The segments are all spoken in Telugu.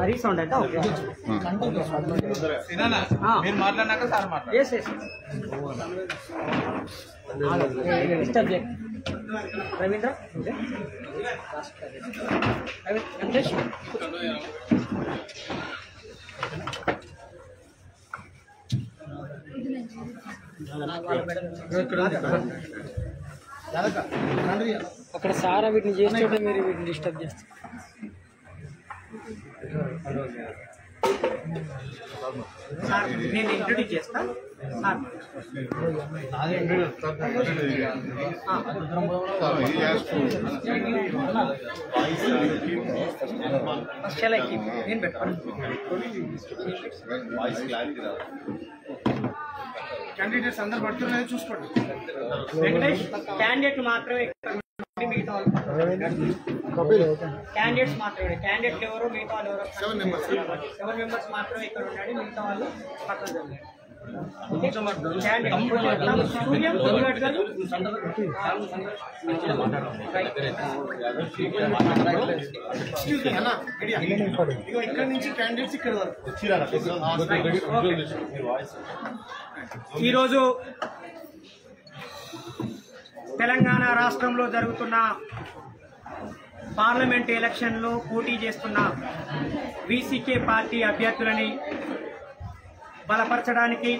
రీసౌండ్ అంటే ఓకే మీరు మాట్లాడినాక సార్ మాట్లాడండి. ఎస్ ఎస్ డిస్టర్బ్ చేయండి. రవీంద్ర వెంకటేష్ అక్కడ సారా వీటిని చేస్తుంటే మీరు వీటిని డిస్టర్బ్ చేస్తారు. నేను ఇంట్రొడ్యూస్ చేస్తా. నేను పెట్టాను క్యాండిడేట్స్ అందరు పడుతున్నాయో చూసుకోండి. వెంకటేష్ క్యాండిడేట్ మాత్రమే మిగతా క్యాండిడేట్స్ మాత్రమే. క్యాండిడేట్లు ఎవరు మిగతా వాళ్ళు ఎవరు 7 మెంబర్స్ మాత్రమే ఇక్కడ ఉన్నాడు. మిగతా వాళ్ళు పక్కన జరిగారు. ఇక్కడ నుంచి క్యాండిడేట్స్ ఇక్కడ వరకు ఈరోజు తెలంగాణ రాష్ట్రంలో జరుగుతున్న పార్లమెంట్ ఎలక్షన్లో పోటీ చేస్తున్న వీసీకే పార్టీ అభ్యర్థులని బలపరచడానికి,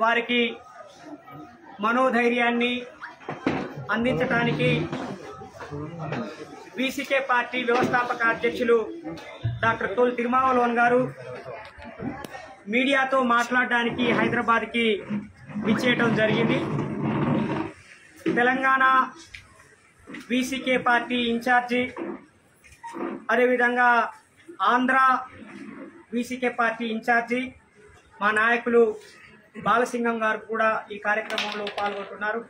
వారికి మనోధైర్యాన్ని అందించడానికి వీసీకే పార్టీ వ్యవస్థాపక అధ్యక్షులు డాక్టర్ తోల్ తిరుమావలోన్ గారు మీడియాతో మాట్లాడడానికి హైదరాబాద్కి విచ్చేయటం జరిగింది. తెలంగాణ వీసీకే పార్టీ ఇన్ఛార్జి, అదేవిధంగా ఆంధ్ర వీసీకే పార్టీ ఇన్ఛార్జి మా నాయకులు బాలసింగం గారు కూడా ఈ కార్యక్రమంలో పాల్గొంటున్నారు.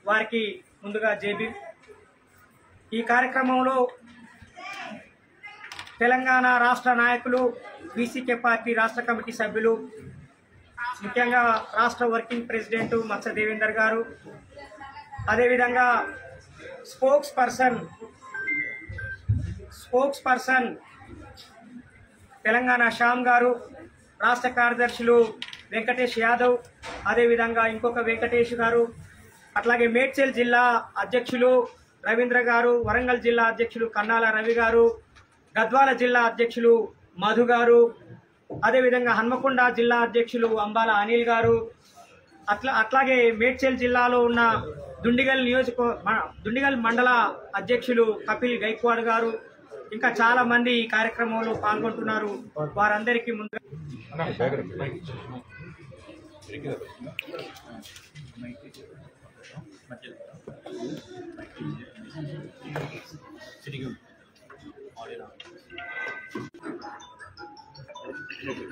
వారికి ముందుగా జేబీ. ఈ కార్యక్రమంలో తెలంగాణ రాష్ట్ర నాయకులు, వీసీకే పార్టీ రాష్ట్ర కమిటీ సభ్యులు, ముఖ్యంగా రాష్ట్ర వర్కింగ్ ప్రెసిడెంట్ మత్స దేవేందర్ గారు, అదేవిధంగా స్పోక్స్ పర్సన్ తెలంగాణ శ్యామ్ గారు, రాష్ట్ర కార్యదర్శులు వెంకటేష్ యాదవ్, అదేవిధంగా ఇంకొక వెంకటేష్ గారు, అట్లాగే మేడ్చల్ జిల్లా అధ్యక్షులు రవీంద్ర గారు, వరంగల్ జిల్లా అధ్యక్షులు కన్నాల రవి గారు, గద్వాల జిల్లా అధ్యక్షులు మధు గారు, అదేవిధంగా హన్మకొండ జిల్లా అధ్యక్షులు అంబాల అనిల్ గారు, అట్లాగే మేడ్చల్ జిల్లాలో ఉన్న దుండిగల్ మండల అధ్యక్షులు కపిల్ గైక్వాడ్ గారు, ఇంకా చాలా మంది ఈ కార్యక్రమంలో పాల్గొంటున్నారు. వారందరికీ ముందుగా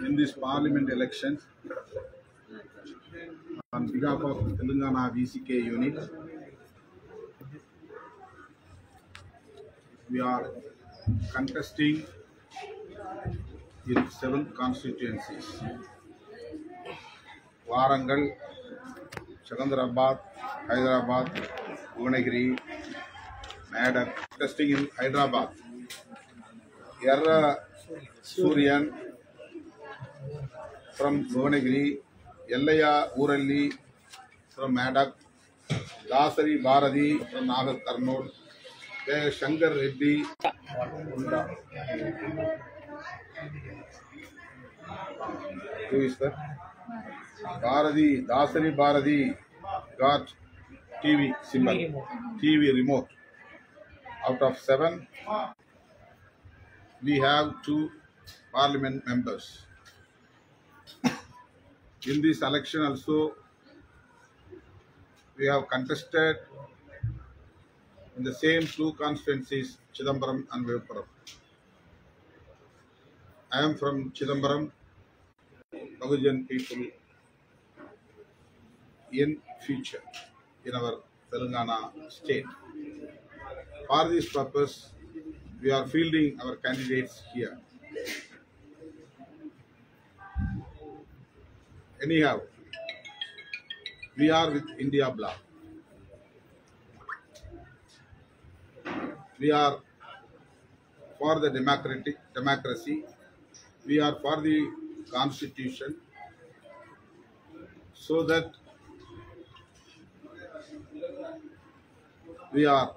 in this parliament election on behalf of Telangana VCK unit, we are contesting in 7 constituencies: Warangal, Secunderabad, Hyderabad, Bhuvanagiri, Medak. Contesting in Hyderabad, Yerra Suryan from Bhuvanagiri, Yellaya Uralli from Medak, Dasari Bharati from Nagar Karnool, Shankar Reddy, who is that? Bharati, Dasari Bharati got TV symbol, TV remote. Out of 7, we have 2 parliament members. In this election also, we have contested in the same 2 constituencies, Chidambaram and Vivpuram. I am from Chidambaram, Bahujan people in future in our Telangana state. For this purpose, we are fielding our candidates here. Anyhow, we are with India Bloc. We are for the democracy. We are for the constitution, so that we are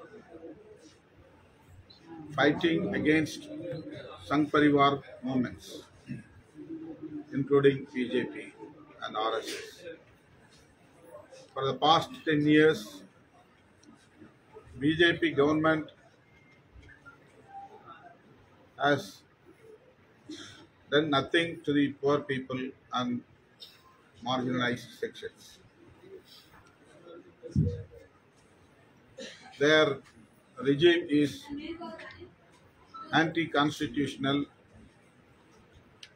fighting against Sangh Parivar movements, including BJP and RSS. For the past 10 years, BJP government has done nothing to the poor people and marginalized sections. Their regime is anti-constitutional,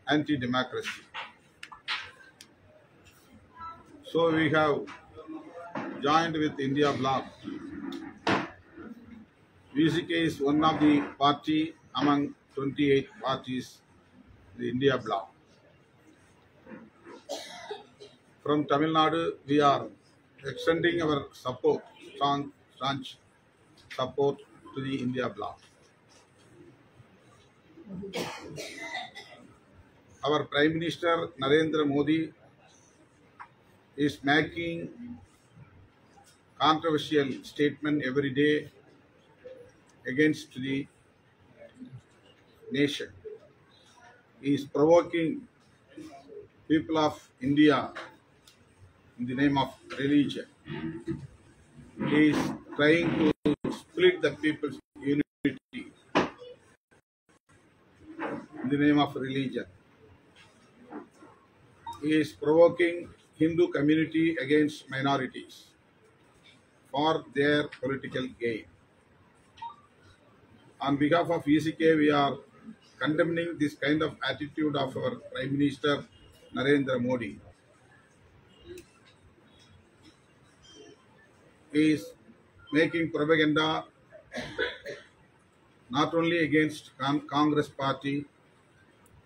anti-democracy. So we have joined with India Bloc. VCK is one of the party among 28 parties, the India Bloc. From Tamil Nadu, we are extending our support, strong support to the India Bloc. Our Prime Minister Narendra Modi is making controversial statement every day against the nation. He is provoking people of India in the name of religion. He is trying to split the people's unity in the name of religion. He is provoking Hindu community against minorities for their political gain. On behalf of ECK, we are condemning this kind of attitude of our Prime Minister Narendra Modi. He is making propaganda not only against Congress party,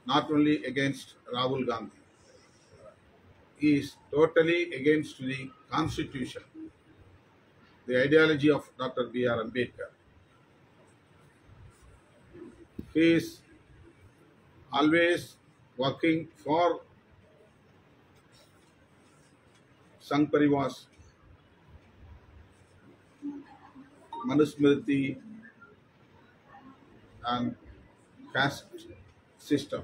not only against Rahul Gandhi. He is totally against the constitution, the ideology of Dr. B.R. Ambedkar. He is always working for Sangh Parivar's Manusmriti and caste system,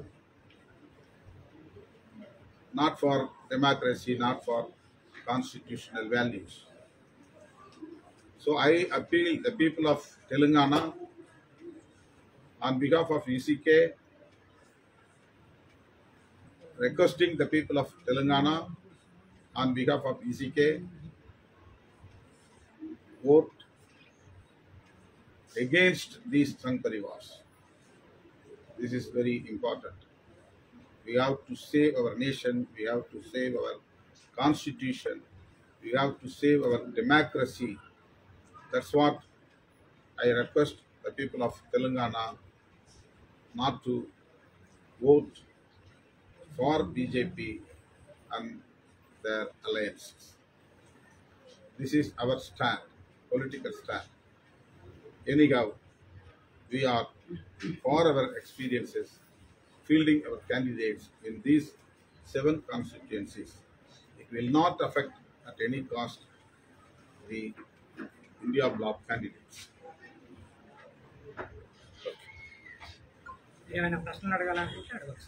not for democracy, not for constitutional values. So I appeal the people of Telangana on behalf of ECK, requesting the people of Telangana on behalf of ECK, vote against these Sangh Parivars. This is very important. We have to save our nation, we have to save our constitution, we have to save our democracy. That's what I request the people of Telangana not to vote for BJP and their alliances. This is our stand, political stand. Anyhow, we are for our experiences fielding our candidates in these 7 constituencies. It will not affect at any cost the India Bloc candidates. ఏమైనా ప్రశ్నలు అడగాలనుకుంటే అడగచ్చు.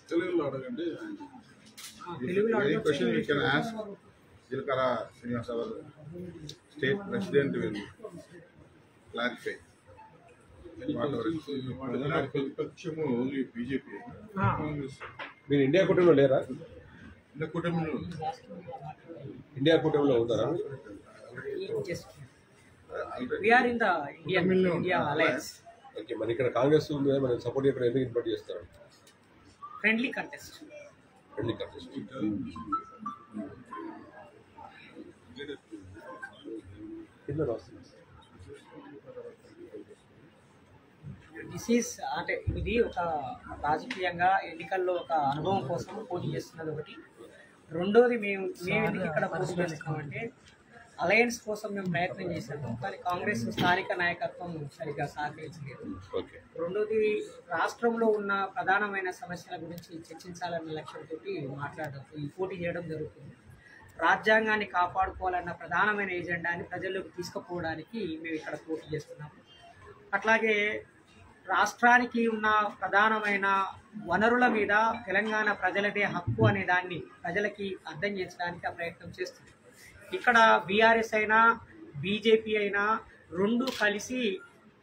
తెలుగులో అడగండి. తెలుగులో Any అడగచ్చు. question you can ask. Jilkara Srinivas, our state president, will clarify. ప్రతిపక్షము ఓన్లీ బీజేపీ, కాంగ్రెస్ మీరు ఇండియా కూటమిలో లేరా? ఇంత కూటమిలో ఇండియా కూటమిలో ఉన్నారా? We are in the India alliance. Okay, మరి ఇక్కడ కాంగ్రెస్ ఉంది కదా, మరి సపోర్ట్ ఇక్కడ ఎందుకు ఇన్వైట్ చేస్తారు? Friendly contest. Friendly contest. కింద రాస్తుంది. దిస్ ఈస్ అంటే ఇది ఒక రాజకీయంగా ఎన్నికల్లో ఒక అనుభవం కోసం పోటీ చేస్తున్నది ఒకటి. రెండోది మేము ఎందుకు ఇక్కడ పోటీ చేస్తున్నామంటే అలయన్స్ కోసం మేము ప్రయత్నం చేశాము, కానీ కాంగ్రెస్ స్థానిక నాయకత్వం సరిగ్గా సహకరించలేదు. ఓకే. రెండోది, రాష్ట్రంలో ఉన్న ప్రధానమైన సమస్యల గురించి చర్చించాలన్న లక్ష్యంతో మాట్లాడడం, ఈ పోటీ చేయడం జరుగుతుంది. రాజ్యాంగాన్ని కాపాడుకోవాలన్న ప్రధానమైన ఎజెండాని ప్రజల్లోకి తీసుకుపోవడానికి మేము ఇక్కడ పోటీ చేస్తున్నాము. అట్లాగే రాష్ట్రానికి ఉన్న ప్రధానమైన వనరుల మీద తెలంగాణ ప్రజలదే హక్కు అనే దాన్ని ప్రజలకి అర్థం చేయించడానికి ఆ ప్రయత్నం చేస్తుంది. ఇక్కడ బీఆర్ఎస్ అయినా బీజేపీ అయినా రెండు కలిసి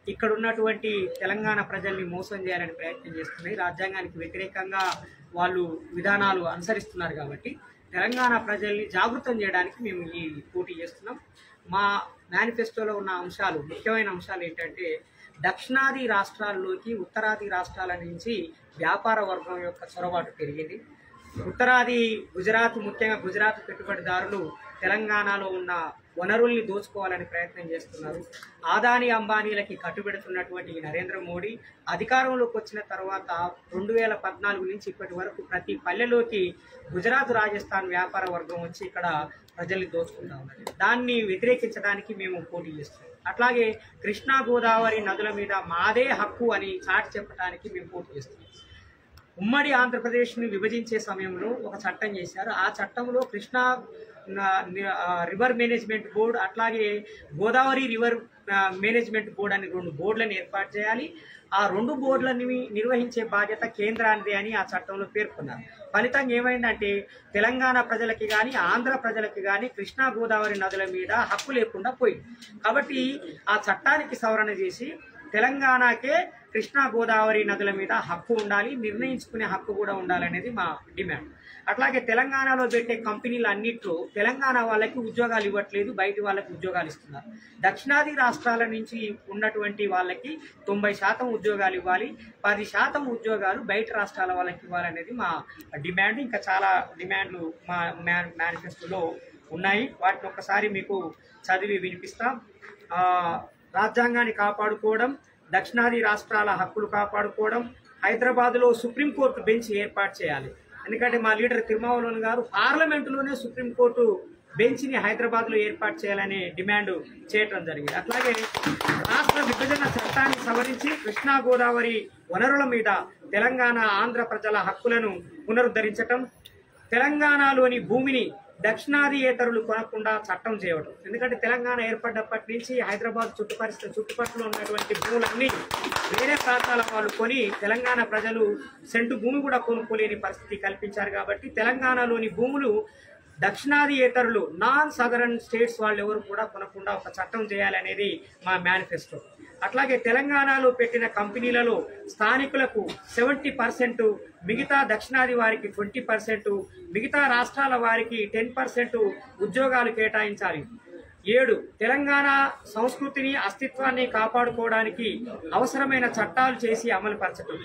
ఇక్కడ ఉన్నటువంటి తెలంగాణ ప్రజల్ని మోసం చేయాలని ప్రయత్నం చేస్తున్నాయి. రాజ్యాంగానికి వ్యతిరేకంగా వాళ్ళు విధానాలు అనుసరిస్తున్నారు కాబట్టి తెలంగాణ ప్రజల్ని జాగృతం చేయడానికి మేము ఈ పోటీ చేస్తున్నాం. మా మేనిఫెస్టోలో ఉన్న అంశాలు, ముఖ్యమైన అంశాలు ఏంటంటే, దక్షిణాది రాష్ట్రాల్లోకి ఉత్తరాది రాష్ట్రాల నుంచి వ్యాపార వర్గం యొక్క చొరబాటు పెరిగింది. ఉత్తరాది గుజరాత్, ముఖ్యంగా గుజరాత్ పెట్టుబడిదారులు తెలంగాణలో ఉన్న వనరుల్ని దోచుకోవాలని ప్రయత్నం చేస్తున్నారు. ఆదాని అంబానీలకి కట్టుబెడుతున్నటువంటి నరేంద్ర మోడీ అధికారంలోకి వచ్చిన తర్వాత 2014 నుంచి ఇప్పటి వరకు ప్రతి పల్లెలోకి గుజరాత్, రాజస్థాన్ వ్యాపార వర్గం వచ్చి ఇక్కడ ప్రజల్ని దోచుకుంటా ఉన్నది. దాన్ని వ్యతిరేకించడానికి మేము పోటీ చేస్తున్నాం. అట్లాగే కృష్ణా, గోదావరి నదుల మీద మాదే హక్కు అని చాటి చెప్పడానికి మేము పోటీ చేస్తున్నాం. ఉమ్మడి ఆంధ్రప్రదేశ్ని విభజించే సమయంలో ఒక చట్టం చేశారు. ఆ చట్టంలో కృష్ణా రివర్ మేనేజ్మెంట్ బోర్డు, అట్లాగే గోదావరి రివర్ మేనేజ్మెంట్ బోర్డు అని 2 బోర్డులను ఏర్పాటు చేయాలి. ఆ 2 బోర్డులని నిర్వహించే బాధ్యత కేంద్రానిదే అని ఆ చట్టంలో పేర్కొన్నారు. ఫలితంగా ఏమైందంటే, తెలంగాణ ప్రజలకి కానీ ఆంధ్ర ప్రజలకి కానీ కృష్ణా, గోదావరి నదుల మీద హక్కు లేకుండా పోయింది. కాబట్టి ఆ చట్టానికి సవరణ చేసి తెలంగాణకే కృష్ణా, గోదావరి నదుల మీద హక్కు ఉండాలి, నిర్ణయించుకునే హక్కు కూడా ఉండాలనేది మా డిమాండ్. అట్లాగే తెలంగాణలో పెట్టే కంపెనీలు అన్నిట్లో తెలంగాణ వాళ్ళకి ఉద్యోగాలు ఇవ్వట్లేదు, బయట వాళ్ళకి ఉద్యోగాలు ఇస్తున్నారు. దక్షిణాది రాష్ట్రాల నుంచి ఉన్నటువంటి వాళ్ళకి 90% ఉద్యోగాలు ఇవ్వాలి, 10% ఉద్యోగాలు బయట రాష్ట్రాల వాళ్ళకి ఇవ్వాలనేది మా డిమాండ్. ఇంకా చాలా డిమాండ్లు మా మేనిఫెస్టోలో ఉన్నాయి. వాటిని ఒక్కసారి మీకు చదివి వినిపిస్తాం. రాజ్యాంగాన్ని కాపాడుకోవడం, దక్షిణాది రాష్ట్రాల హక్కులు కాపాడుకోవడం, హైదరాబాద్లో సుప్రీంకోర్టు బెంచ్ ఏర్పాటు చేయాలి. ఎందుకంటే మా లీడర్ తిరుమావలోన్ గారు పార్లమెంటులోనే సుప్రీంకోర్టు బెంచ్ని హైదరాబాద్లో ఏర్పాటు చేయాలనే డిమాండ్ చేయటం జరిగింది. అట్లాగే రాష్ట్ర విభజన చట్టాన్ని సవరించి కృష్ణా, గోదావరి వనరుల మీద తెలంగాణ, ఆంధ్ర ప్రజల హక్కులను పునరుద్ధరించటం, తెలంగాణలోని భూమిని దక్షిణాదియేతరులు కొనకుండా చట్టం చేయడం. ఎందుకంటే తెలంగాణ ఏర్పడ్డప్పటి నుంచి హైదరాబాద్ చుట్టుపక్కల ఉన్నటువంటి భూములన్నీ వేరే ప్రాంతాల వాళ్ళు కొని తెలంగాణ ప్రజలు సెంటు భూమి కూడా కొనుక్కోలేని పరిస్థితి కల్పించారు. కాబట్టి తెలంగాణలోని భూములు దక్షిణాదియేతరులు, నాన్ సదరన్ స్టేట్స్ వాళ్ళు ఎవరు కూడా కొనకుండా ఒక చట్టం చేయాలనేది మా మేనిఫెస్టో. అట్లాగే తెలంగాణలో పెట్టిన కంపెనీలలో స్థానికులకు 70%, మిగతా దక్షిణాది వారికి 20%, మిగతా రాష్ట్రాల వారికి 10% ఉద్యోగాలు కేటాయించాలి. 7 తెలంగాణ సంస్కృతిని, అస్తిత్వాన్ని కాపాడుకోవడానికి అవసరమైన చట్టాలు చేసి అమలుపరచడం.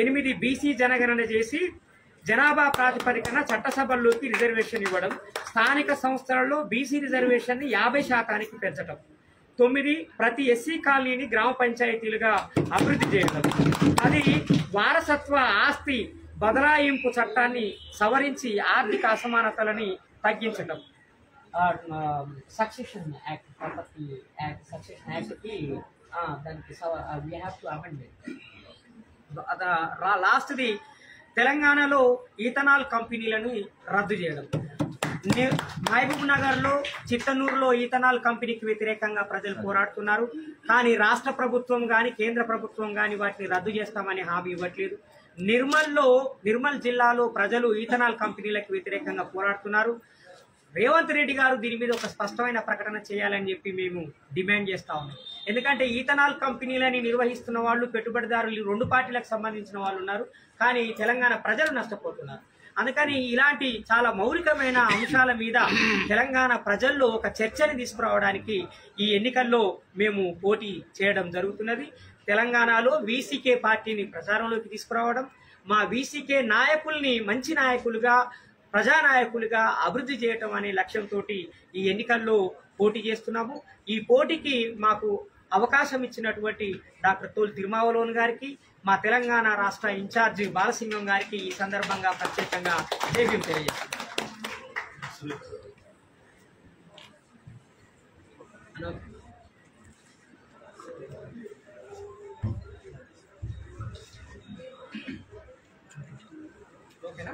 8 బీసీ జనగణన చేసి జనాభా ప్రాతిపదికన చట్టసభల్లోకి రిజర్వేషన్ ఇవ్వడం. స్థానిక సంస్థలలో బీసీ రిజర్వేషన్ ని 50% పెంచడం. 9 ప్రతి ఎస్సీ కాలనీని గ్రామ పంచాయతీలుగా అభివృద్ధి చేయడం. 10 వారసత్వ ఆస్తి బదలాయింపు చట్టాన్ని సవరించి ఆర్థిక అసమానతలని తగ్గించడం. Succession act, property act, succession యాక్ట్కి దానికి వీ హ్యావ్ టు అమెండ్మెంట్. లాస్ట్ది తెలంగాణలో ఈథనాల్ కంపెనీలను రద్దు చేయడం. మహబూబ్ నగర్లో, చిత్తనూరులో ఈథనాల్ కంపెనీకి వ్యతిరేకంగా ప్రజలు పోరాడుతున్నారు. కానీ రాష్ట్ర ప్రభుత్వం కానీ కేంద్ర ప్రభుత్వం కానీ వాటిని రద్దు చేస్తామని హామీ ఇవ్వట్లేదు. నిర్మల్ జిల్లాలో ప్రజలు ఈథనాల్ కంపెనీలకు వ్యతిరేకంగా పోరాడుతున్నారు. రేవంత్ రెడ్డి గారు దీని మీద ఒక స్పష్టమైన ప్రకటన చేయాలని చెప్పి మేము డిమాండ్ చేస్తా ఉన్నాం. ఎందుకంటే ఈథనాల్ కంపెనీలని నిర్వహిస్తున్న వాళ్ళు, పెట్టుబడిదారులు 2 పార్టీలకు సంబంధించిన వాళ్ళు ఉన్నారు. కానీ తెలంగాణ ప్రజలు నష్టపోతున్నారు. అందుకని ఇలాంటి చాలా మౌలికమైన అంశాల మీద తెలంగాణ ప్రజల్లో ఒక చర్చని తీసుకురావడానికి ఈ ఎన్నికల్లో మేము పోటీ చేయడం జరుగుతున్నది. తెలంగాణలో వీసీకే పార్టీని ప్రచారంలోకి తీసుకురావడం, మా వీసీకే నాయకుల్ని మంచి నాయకులుగా, ప్రజానాయకులుగా అభివృద్ధి చేయటం అనే లక్ష్యంతో ఈ ఎన్నికల్లో పోటీ చేస్తున్నాము. ఈ పోటీకి మాకు అవకాశం ఇచ్చినటువంటి డాక్టర్ తోల్ తిరుమావలోన్ గారికి, మా తెలంగాణ రాష్ట్ర ఇన్ఛార్జి బాలసింగం గారికి ఈ సందర్భంగా ప్రత్యేకంగా జైభీం తెలియజేస్తున్నాం. ఓకేనా